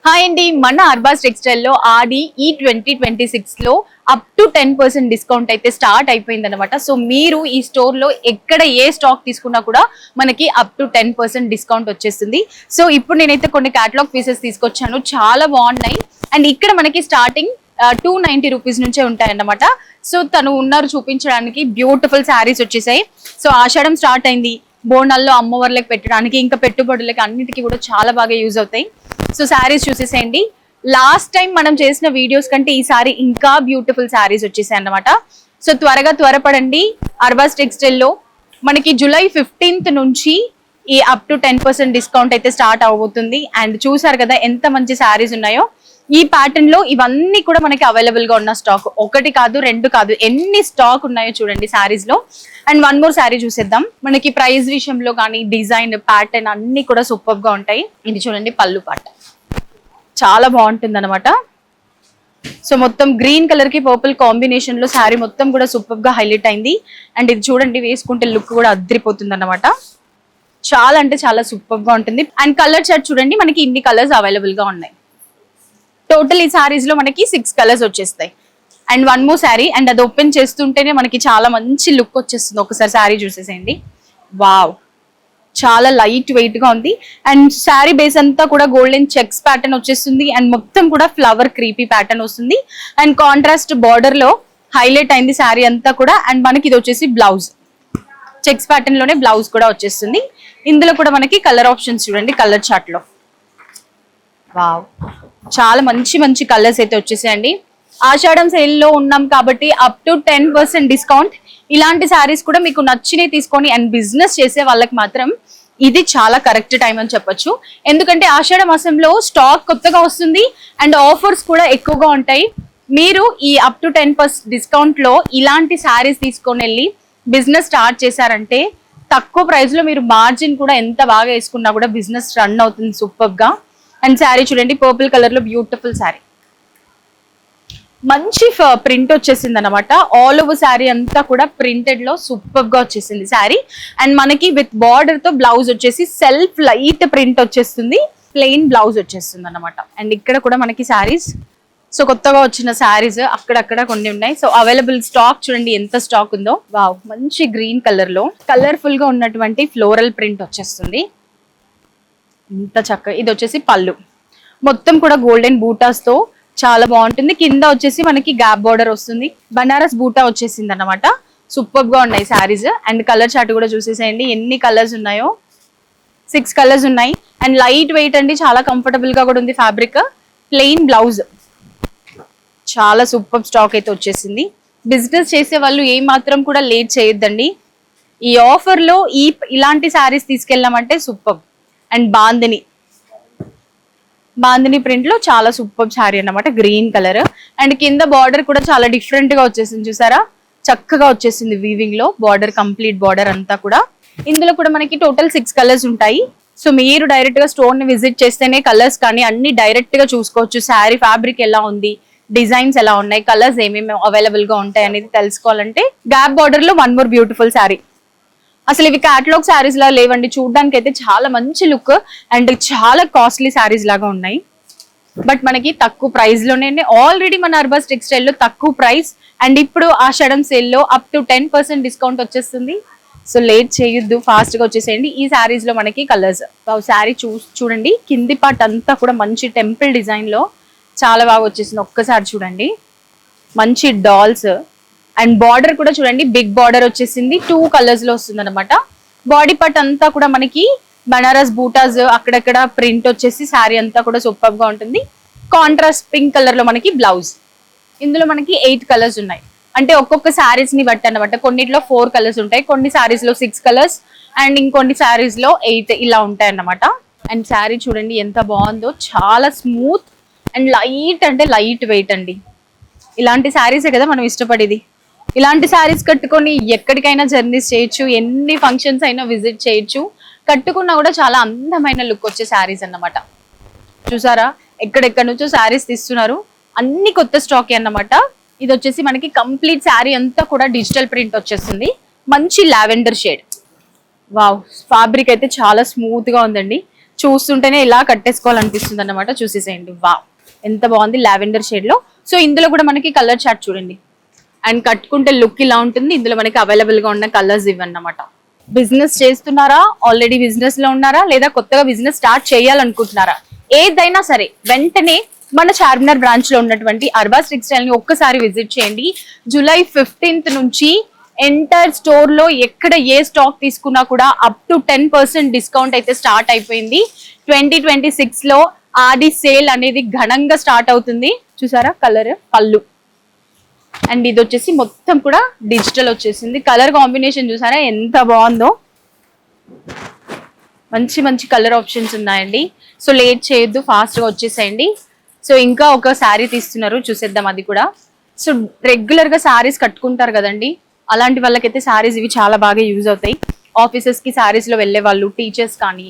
Hi అండి, మన Arbaz textile లో ఆడి ఈ 2026 లో అప్ టు 10% డిస్కౌంట్ అయితే స్టార్ట్ అయిపోయింది అనమాట. సో మీరు ఈ స్టోర్ లో ఎక్కడ ఏ స్టాక్ తీసుకున్నా కూడా మనకి అప్ టు 10% డిస్కౌంట్ వచ్చేస్తుంది. సో ఇప్పుడు నేనైతే కొన్ని క్యాటలాగ్ పీసెస్ తీసుకొచ్చాను, చాలా బాగున్నాయి. అండ్ ఇక్కడ మనకి స్టార్టింగ్ 290 రూపీస్ నుంచే ఉంటాయన్నమాట. సో తను ఉన్నారు చూపించడానికి. బ్యూటిఫుల్ శారీస్ వచ్చేసాయి. సో ఆషాఢం స్టార్ట్ అయింది, బోనాల్లో అమ్మవార్లకు పెట్టడానికి ఇంకా పెట్టుబడులకి అన్నిటికీ కూడా చాలా బాగా యూజ్ అవుతాయి. సో శారీస్ చూసేసేయండి. లాస్ట్ టైం మనం చేసిన వీడియోస్ కంటే ఈసారి ఇంకా బ్యూటిఫుల్ శారీస్ వచ్చేసాయి అన్నమాట. సో త్వరపడండి. అర్బాస్ టెక్స్టైల్ లో మనకి జూలై 15th నుంచి ఈ అప్ టు 10% డిస్కౌంట్ అయితే స్టార్ట్ అవబోతుంది. అండ్ చూసారు కదా ఎంత మంచి శారీస్ ఉన్నాయో. ఈ ప్యాటర్న్ లో ఇవన్నీ కూడా మనకి అవైలబుల్ గా ఉన్న స్టాక్, ఒకటి కాదు రెండు కాదు, ఎన్ని స్టాక్ ఉన్నాయో చూడండి శారీస్ లో. అండ్ వన్ మోర్ శారీ చూసేద్దాం. మనకి ప్రైస్ విషయంలో కానీ డిజైన్ ప్యాటర్న్ అన్ని కూడా సూపర్ గా ఉంటాయి. ఇది చూడండి పళ్ళు పాట, చాలా బాగుంటుంది అనమాట. సో మొత్తం గ్రీన్ కలర్ కి పర్పుల్ కాంబినేషన్ లో శారీ మొత్తం కూడా సూపర్ గా హైలైట్ అయింది. అండ్ ఇది చూడండి వేసుకుంటే లుక్ కూడా అద్దరిపోతుంది అనమాట. చాలా అంటే చాలా సూపర్ గా ఉంటుంది. అండ్ కలర్ చార్ట్ చూడండి, మనకి ఇన్ని కలర్స్ అవైలబుల్ గా ఉన్నాయి. టోటల్ ఈ శారీస్ లో మనకి 6 కలర్స్ వచ్చేస్తాయి. And one more sari, and అది ఓపెన్ చేస్తుంటేనే మనకి చాలా మంచి లుక్ వచ్చేస్తుంది. ఒకసారి శారీ చూసేసేయండి. వావ్, చాలా లైట్ వెయిట్ గా ఉంది. అండ్ శారీ బేస్ అంతా కూడా గోల్డెన్ చెక్స్ ప్యాటర్న్ వచ్చేస్తుంది. అండ్ మొత్తం కూడా ఫ్లవర్ క్రీపీ ప్యాటర్న్ వస్తుంది. అండ్ కాంట్రాస్ట్ బార్డర్ లో హైలైట్ అయింది శారీ అంతా కూడా. అండ్ మనకి ఇది వచ్చేసి బ్లౌజ్, చెక్స్ ప్యాటర్న్ లోనే బ్లౌజ్ కూడా వచ్చేస్తుంది. ఇందులో కూడా మనకి కలర్ ఆప్షన్స్ చూడండి కలర్ చార్ట్ లో. వావ్, చాలా మంచి మంచి కలర్స్ అయితే వచ్చేసాయండి. ఆషాఢం సేల్ లో ఉన్నాం కాబట్టి అప్ టు 10% డిస్కౌంట్. ఇలాంటి శారీస్ కూడా మీకు నచ్చినవి తీసుకొని అండ్ బిజినెస్ చేసే వాళ్ళకి మాత్రం ఇది చాలా కరెక్ట్ టైం అని చెప్పొచ్చు. ఎందుకంటే ఆషాఢ మాసంలో స్టాక్ కొత్తగా వస్తుంది అండ్ ఆఫర్స్ కూడా ఎక్కువగా ఉంటాయి. మీరు ఈ అప్ టు 10% డిస్కౌంట్ లో ఇలాంటి శారీస్ తీసుకొని వెళ్ళి బిజినెస్ స్టార్ట్ చేశారంటే తక్కువ ప్రైస్ లో మీరు మార్జిన్ కూడా ఎంత బాగా వేసుకున్నా కూడా బిజినెస్ రన్ అవుతుంది సూపర్ గా. అండ్ శారీ చూడండి పర్పుల్ కలర్ లో బ్యూటిఫుల్ శారీ, మంచి ప్రింట్ వచ్చేసింది అనమాట. ఆల్ ఓవర్ శారీ అంతా కూడా ప్రింటెడ్ లో సూపర్ గా వచ్చేసింది శారీ. అండ్ మనకి విత్ బార్డర్ తో బ్లౌజ్ వచ్చేసి సెల్ఫ్ లైట్ ప్రింట్ వచ్చేస్తుంది, ప్లెయిన్ బ్లౌజ్ వచ్చేస్తుంది అనమాట. అండ్ ఇక్కడ కూడా మనకి శారీస్, సో కొత్తగా వచ్చిన శారీస్ అక్కడక్కడ కొన్ని ఉన్నాయి. సో అవైలబుల్ స్టాక్ చూడండి ఎంత స్టాక్ ఉందో. వావ్, మంచి గ్రీన్ కలర్ లో కలర్ఫుల్ గా ఉన్నటువంటి ఫ్లోరల్ ప్రింట్ వచ్చేస్తుంది. ఇంత చక్కగా. ఇది వచ్చేసి పళ్ళు, మొత్తం కూడా గోల్డెన్ బూటాస్ తో చాలా బాగుంటుంది. కింద వచ్చేసి మనకి గ్యాప్ బార్డర్ వస్తుంది, బనారస్ బూటా వచ్చేసింది అనమాట. సూపర్ గా ఉన్నాయి శారీస్. అండ్ కలర్ చార్ట్ కూడా చూసేసేయండి ఎన్ని కలర్స్ ఉన్నాయో. 6 కలర్స్ ఉన్నాయి. అండ్ లైట్ వెయిట్ అండి, చాలా కంఫర్టబుల్ గా కూడా ఉంది ఫ్యాబ్రిక్. ప్లెయిన్ బ్లౌజ్, చాలా సూపర్ స్టాక్ అయితే వచ్చేసింది. బిజినెస్ చేసే వాళ్ళు ఏ మాత్రం కూడా లేట్ చేయొద్దండి. ఈ ఆఫర్ లో ఇలాంటి శారీస్ తీసుకెళ్ళామంటే సూపర్. అండ్ బాందిని ప్రింట్ లో చాలా సూపర్ శారీ అన్నమాట, గ్రీన్ కలర్. అండ్ కింద బార్డర్ కూడా చాలా డిఫరెంట్ గా వచ్చేసింది, చూసారా చక్కగా వచ్చేసింది వీవింగ్ లో బార్డర్, కంప్లీట్ బార్డర్ అంతా కూడా. ఇందులో కూడా మనకి టోటల్ 6 కలర్స్ ఉంటాయి. సో మీరు డైరెక్ట్ గా స్టోర్ ని విజిట్ చేస్తేనే కలర్స్ కానీ అన్ని డైరెక్ట్ గా చూసుకోవచ్చు. శారీ ఫ్యాబ్రిక్ ఎలా ఉంది, డిజైన్స్ ఎలా ఉన్నాయి, కలర్స్ ఏమేమి అవైలబుల్ గా ఉంటాయి అనేది తెలుసుకోవాలంటే గ్యాప్ బార్డర్ లో వన్ మోర్ బ్యూటిఫుల్ శారీ. అసలు ఇవి క్యాటలాగ్ శారీస్ లా లేవండి, చూడడానికి అయితే చాలా మంచి లుక్ అండ్ చాలా కాస్ట్లీ శారీస్ లాగా ఉన్నాయి. బట్ మనకి తక్కువ ప్రైస్ లోనే, ఆల్రెడీ మన అర్బాస్ టెక్స్టైల్ లో తక్కువ ప్రైస్. అండ్ ఇప్పుడు ఆషాఢం సేల్ లో అప్ టు 10% డిస్కౌంట్ వచ్చేస్తుంది. సో లేట్ చేయొద్దు, ఫాస్ట్ గా వచ్చేసేయండి. ఈ శారీస్ లో మనకి కలర్స్. శారీ చూడండి కింది పార్ట్ అంతా కూడా మంచి టెంపుల్ డిజైన్ లో చాలా బాగా వచ్చేసింది. ఒక్కసారి చూడండి, మంచి డాల్స్. అండ్ బార్డర్ కూడా చూడండి బిగ్ బార్డర్ వచ్చేసింది, 2 కలర్స్ లో వస్తుంది అనమాట. బాడీ పార్ట్ అంతా కూడా మనకి బనారస్ బూటాస్ అక్కడక్కడ ప్రింట్ వచ్చేసి శారీ అంతా కూడా సూపర్ గా ఉంటుంది. కాంట్రాస్ట్ పింక్ కలర్ లో మనకి బ్లౌజ్. ఇందులో మనకి 8 కలర్స్ ఉన్నాయి. అంటే ఒక్కొక్క శారీస్ ని బట్టి అనమాట. కొన్నిట్లో 4 కలర్స్ ఉంటాయి, కొన్ని శారీస్ లో 6 కలర్స్ అండ్ ఇంకొన్ని శారీస్ లో 8 ఇలా ఉంటాయి అన్నమాట. అండ్ శారీ చూడండి ఎంత బాగుందో, చాలా స్మూత్ అండ్ లైట్, అంటే లైట్ వెయిట్ అండి. ఇలాంటి శారీసే కదా మనం ఇష్టపడేది. ఇలాంటి శారీస్ కట్టుకొని ఎక్కడికైనా జర్నీస్ చేయొచ్చు, ఎన్ని ఫంక్షన్స్ అయినా విజిట్ చేయొచ్చు. కట్టుకున్నా కూడా చాలా అందమైన లుక్ వచ్చే శారీస్ అన్నమాట. చూసారా ఎక్కడెక్కడ నుంచో శారీస్ తీస్తున్నారు, అన్ని కొత్త స్టాక్ అన్నమాట. ఇది వచ్చేసి మనకి కంప్లీట్ శారీ అంతా కూడా డిజిటల్ ప్రింట్ వచ్చేస్తుంది, మంచి లావెండర్ షేడ్. వావ్, ఫ్యాబ్రిక్ అయితే చాలా స్మూత్ గా ఉందండి. చూస్తుంటేనే ఇలా కట్టేసుకోవాలనిపిస్తుంది అన్నమాట. చూసేసేయండి, వా ఎంత బాగుంది లావెండర్ షేడ్ లో. సో ఇందులో కూడా మనకి కలర్ చార్ట్ చూడండి, అండ్ కట్టుకుంటే లుక్ ఇలా ఉంటుంది. ఇందులో మనకి అవైలబుల్ గా ఉన్న కలర్స్ ఇవన్నమాట. బిజినెస్ చేస్తున్నారా, ఆల్రెడీ బిజినెస్ లో ఉన్నారా, లేదా కొత్తగా బిజినెస్ స్టార్ట్ చేయాలనుకుంటున్నారా, ఏదైనా సరే వెంటనే మన చార్మినార్ బ్రాంచ్ లో ఉన్నటువంటి అర్బాస్ టెక్స్టైల్ ని ఒక్కసారి విజిట్ చేయండి. జూలై 15th నుంచి ఎంటైర్ స్టోర్ లో ఎక్కడ ఏ స్టాక్ తీసుకున్నా కూడా అప్ టు 10% డిస్కౌంట్ అయితే స్టార్ట్ అయిపోయింది. 2026 లో ఆది సేల్ అనేది ఘనంగా స్టార్ట్ అవుతుంది. చూసారా కలర్, పళ్ళు, అండ్ ఇది వచ్చేసి మొత్తం కూడా డిజిటల్ వచ్చేసింది. కలర్ కాంబినేషన్ చూసారా ఎంత బాగుందో, మంచి మంచి కలర్ ఆప్షన్స్ ఉన్నాయండి. సో లేట్ చేయొద్దు, ఫాస్ట్ గా వచ్చేసేయండి. సో ఇంకా ఒక శారీ తీస్తున్నారు, చూసేద్దాం అది కూడా. సో రెగ్యులర్ గా శారీస్ కట్టుకుంటారు కదండి, అలాంటి వాళ్ళకైతే శారీస్ ఇవి చాలా బాగా యూజ్ అవుతాయి. ఆఫీసెస్ కి శారీస్ లో వెళ్లే వాళ్ళు, టీచర్స్ కానీ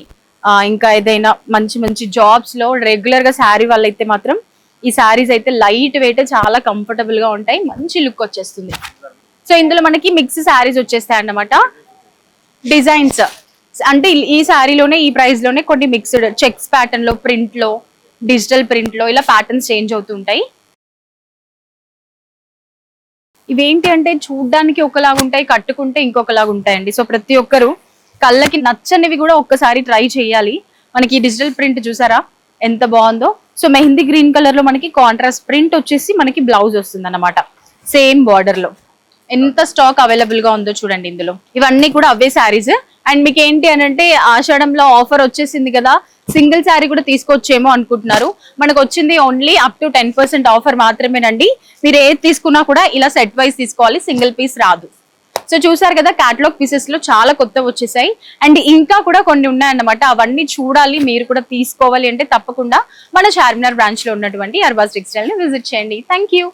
ఇంకా ఏదైనా మంచి మంచి జాబ్స్ లో రెగ్యులర్ గా శారీ వాళ్ళైతే మాత్రం ఈ శారీస్ అయితే లైట్ వెయిట్, చాలా కంఫర్టబుల్ గా ఉంటాయి, మంచి లుక్ వచ్చేస్తుంది. సో ఇందులో మనకి మిక్స్ శారీస్ వచ్చేస్తాయి అన్నమాట. డిజైన్స్ అంటే ఈ శారీలోనే ఈ ప్రైస్ లోనే కొన్ని మిక్స్డ్ చెక్స్ ప్యాటర్న్ లో, ప్రింట్ లో, డిజిటల్ ప్రింట్ లో ఇలా ప్యాటర్న్స్ చేంజ్ అవుతుంటాయి. ఇవేంటి అంటే చూడ్డానికి ఒకలాగా ఉంటాయి, కట్టుకుంటే ఇంకొకలాగా ఉంటాయండి. సో ప్రతి ఒక్కరు కళ్ళకి నచ్చనివి కూడా ఒక్కసారి ట్రై చేయాలి. మనకి డిజిటల్ ప్రింట్ చూసారా ఎంత బాగుందో. సో మెహందీ గ్రీన్ కలర్ లో మనకి కాంట్రాస్ట్ ప్రింట్ వచ్చేసి మనకి బ్లౌజ్ వస్తుంది అన్నమాట, సేమ్ బార్డర్ లో. ఎంత స్టాక్ అవైలబుల్ గా ఉందో చూడండి ఇందులో. ఇవన్నీ కూడా అవే శారీస్. అండ్ మీకు ఏంటి అని అంటే ఆషాఢంలో ఆఫర్ వచ్చేసింది కదా, సింగిల్ శారీ కూడా తీసుకొచ్చేమో అనుకుంటున్నారు. మనకు వచ్చింది ఓన్లీ అప్ టు 10% ఆఫర్ మాత్రమేనండి. మీరు ఏది తీసుకున్నా కూడా ఇలా సెట్ వైజ్ తీసుకోవాలి, సింగిల్ పీస్ రాదు. సో చూసారు కదా, క్యాటలాగ్ పీసెస్ లో చాలా కొత్త వచ్చేసాయి. అండ్ ఇంకా కూడా కొన్ని ఉన్నాయన్నమాట, అవన్నీ చూడాలి, మీరు కూడా తీసుకోవాలి అంటే తప్పకుండా మన చార్మినార్ బ్రాంచ్ లో ఉన్నటువంటి అర్బాస్ టెక్స్టైల్ ని విజిట్ చేయండి. Thank you.